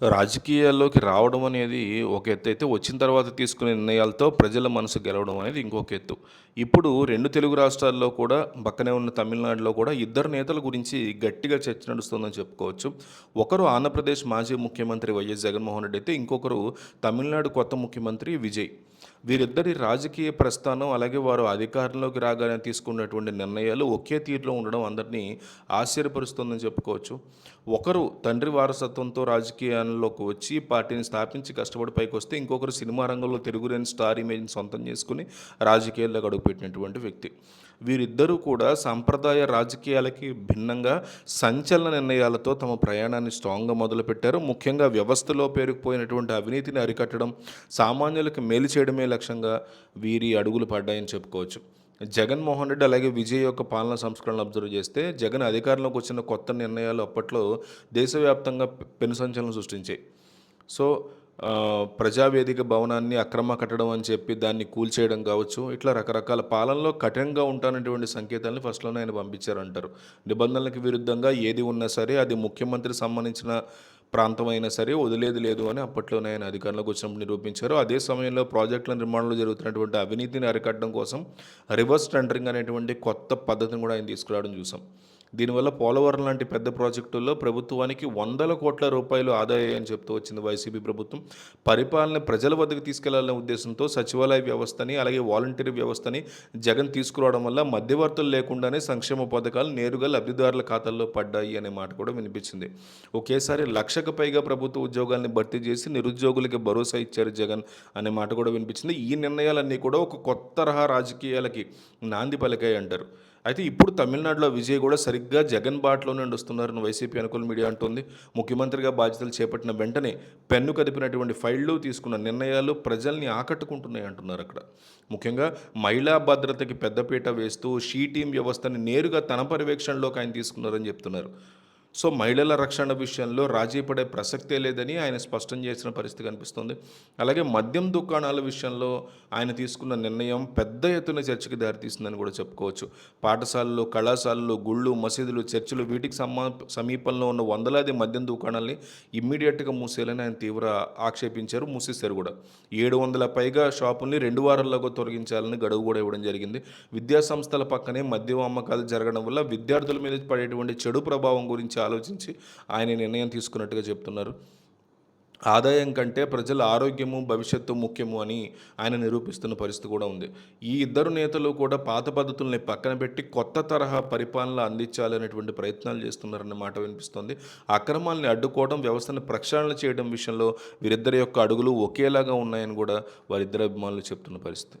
రాజకీయాల్లోకి రావడం అనేది ఒక ఎత్తైతే, వచ్చిన తర్వాత తీసుకునే నిర్ణయాలతో ప్రజల మనసు గెలవడం అనేది ఇంకొక ఎత్తు. ఇప్పుడు 2 తెలుగు రాష్ట్రాల్లో కూడా, పక్కనే ఉన్న తమిళనాడులో కూడా ఇద్దరు నేతల గురించి గట్టిగా చర్చ నడుస్తుందని చెప్పుకోవచ్చు. ఒకరు ఆంధ్రప్రదేశ్ మాజీ ముఖ్యమంత్రి వైఎస్ జగన్మోహన్ రెడ్డి అయితే, ఇంకొకరు తమిళనాడు కొత్త ముఖ్యమంత్రి విజయ్. వీరిద్దరి రాజకీయ ప్రస్థానం, అలాగే వారు అధికారంలోకి రాగానే తీసుకున్నటువంటి నిర్ణయాలు ఒకే తీరులో ఉండడం అందరినీ ఆశ్చర్యపరుస్తుందని చెప్పుకోవచ్చు. ఒకరు తండ్రి వారసత్వంతో రాజకీయాల్లోకి వచ్చి పార్టీని స్థాపించి కష్టపడి పైకొస్తే, ఇంకొకరు సినిమా రంగంలో తిరుగులేని స్టార్ ఇమేజ్‌ని సొంతం చేసుకొని రాజకీయాల్లోకి అడుగుపెట్టినటువంటి వ్యక్తి. వీరిద్దరూ కూడా సాంప్రదాయ రాజకీయాలకి భిన్నంగా సంచలన నిర్ణయాలతో తమ ప్రయాణాన్ని స్ట్రాంగ్‌గా మొదలుపెట్టారు. ముఖ్యంగా వ్యవస్థలో పేరుకుపోయినటువంటి అవినీతిని అరికట్టడం, సామాన్యులకు మేలు చేయడమే లక్ష్యంగా వీరి అడుగులు పడ్డాయని చెప్పుకోవచ్చు. జగన్మోహన్ రెడ్డి అలాగే విజయ్ యొక్క పాలనా సంస్కరణలు అబ్జర్వ్ చేస్తే, జగన్ అధికారంలోకి వచ్చిన కొత్త నిర్ణయాలు అప్పట్లో దేశవ్యాప్తంగా పెను సంచలనం సృష్టించాయి. సో, ప్రజావేదిక భవనాన్ని అక్రమ కట్టడం అని చెప్పి దాన్ని కూల్చేయడం కావచ్చు, ఇట్లా రకరకాల పాలనలో కఠినంగా ఉంటానటువంటి సంకేతాలను ఫస్ట్‌లోనే ఆయన పంపించారంటారు. నిబంధనలకు విరుద్ధంగా ఏది ఉన్నా సరే, అది ముఖ్యమంత్రికి సంబంధించిన ప్రాంతం అయినా సరే వదిలేది లేదు అని అప్పట్లోనే ఆయన అధికారంలోకి వచ్చినప్పుడు నిరూపించారు. అదే సమయంలో ప్రాజెక్టుల నిర్మాణంలో జరుగుతున్నటువంటి అవినీతిని అరికట్టడం కోసం రివర్స్ టెండరింగ్ అనేటువంటి కొత్త పద్ధతిని కూడా ఆయన తీసుకురావడం చూసాం. దీనివల్ల పోలవరం లాంటి పెద్ద ప్రాజెక్టుల్లో ప్రభుత్వానికి వందల కోట్ల రూపాయలు ఆదా అయ్యాయని చెప్తూ వచ్చింది వైసీపీ ప్రభుత్వం. పరిపాలన ప్రజల వద్దకు తీసుకెళ్లాలనే ఉద్దేశంతో సచివాలయ వ్యవస్థని, అలాగే వాలంటీర్ వ్యవస్థని జగన్ తీసుకురావడం వల్ల మధ్యవర్తులు లేకుండానే సంక్షేమ పథకాలు నేరుగా లబ్ధిదారుల ఖాతాల్లో పడ్డాయి అనే మాట కూడా వినిపించింది. ఒకేసారి 1,00,000కు పైగా ప్రభుత్వ ఉద్యోగాల్ని భర్తీ చేసి నిరుద్యోగులకి భరోసా ఇచ్చారు జగన్ అనే మాట కూడా వినిపించింది. ఈ నిర్ణయాలన్నీ కూడా ఒక కొత్త తరహా రాజకీయాలకి నాంది పలికాయి అంటారు. అయితే ఇప్పుడు తమిళనాడులో విజయ్ కూడా సరిగ్గా జగన్ బాటలోనే నడుస్తున్నారని వైసీపీ అనుకూల మీడియా అంటోంది. ముఖ్యమంత్రిగా బాధ్యతలు చేపట్టిన వెంటనే పెన్ను కదిపినటువంటి ఫైళ్లు, తీసుకున్న నిర్ణయాలు ప్రజల్ని ఆకట్టుకుంటున్నాయి అంటున్నారు అక్కడ. ముఖ్యంగా మహిళా భద్రతకి పెద్దపీట వేస్తూ షీ టీమ్ వ్యవస్థని నేరుగా తన పర్యవేక్షణలోకి ఆయన తీసుకున్నారని చెప్తున్నారు. సో, మహిళల రక్షణ విషయంలో రాజీ పడే ప్రసక్తే లేదని ఆయన స్పష్టం చేసిన పరిస్థితి కనిపిస్తుంది. అలాగే మద్యం దుకాణాల విషయంలో ఆయన తీసుకున్న నిర్ణయం పెద్ద ఎత్తున చర్చకి దారితీస్తుందని కూడా చెప్పుకోవచ్చు. పాఠశాలలు, కళాశాలలు, గుళ్ళు, మసీదులు, చర్చిలు వీటికి సమీపంలో ఉన్న వందలాది మద్యం దుకాణాలని ఇమ్మీడియట్‌గా మూసేయాలని ఆయన తీవ్ర ఆక్షేపించారు. మూసేశారు కూడా. 700 పైగా షాపుల్ని 2 వారాల్లోగా తొలగించాలని గడువు కూడా ఇవ్వడం జరిగింది. విద్యా సంస్థల పక్కనే మద్యం అమ్మకాలు జరగడం వల్ల విద్యార్థుల మీద పడేటువంటి చెడు ప్రభావం గురించి ఆలోచించి ఆయన నిర్ణయం తీసుకున్నట్టుగా చెప్తున్నారు. ఆదాయం కంటే ప్రజల ఆరోగ్యము, భవిష్యత్తు ముఖ్యము అని ఆయన నిరూపిస్తున్న పరిస్థితి కూడా ఉంది. ఈ ఇద్దరు నేతలు కూడా పాత పద్ధతుల్ని పక్కన పెట్టి కొత్త తరహా పరిపాలన అందించాలనేటువంటి ప్రయత్నాలు చేస్తున్నారన్న మాట వినిపిస్తోంది. అక్రమాల్ని అడ్డుకోవడం, వ్యవస్థను ప్రక్షాళన చేయడం విషయంలో వీరిద్దరి యొక్క అడుగులు ఒకేలాగా ఉన్నాయని కూడా వారిద్దరి అభిమానులు చెప్తున్న పరిస్థితి.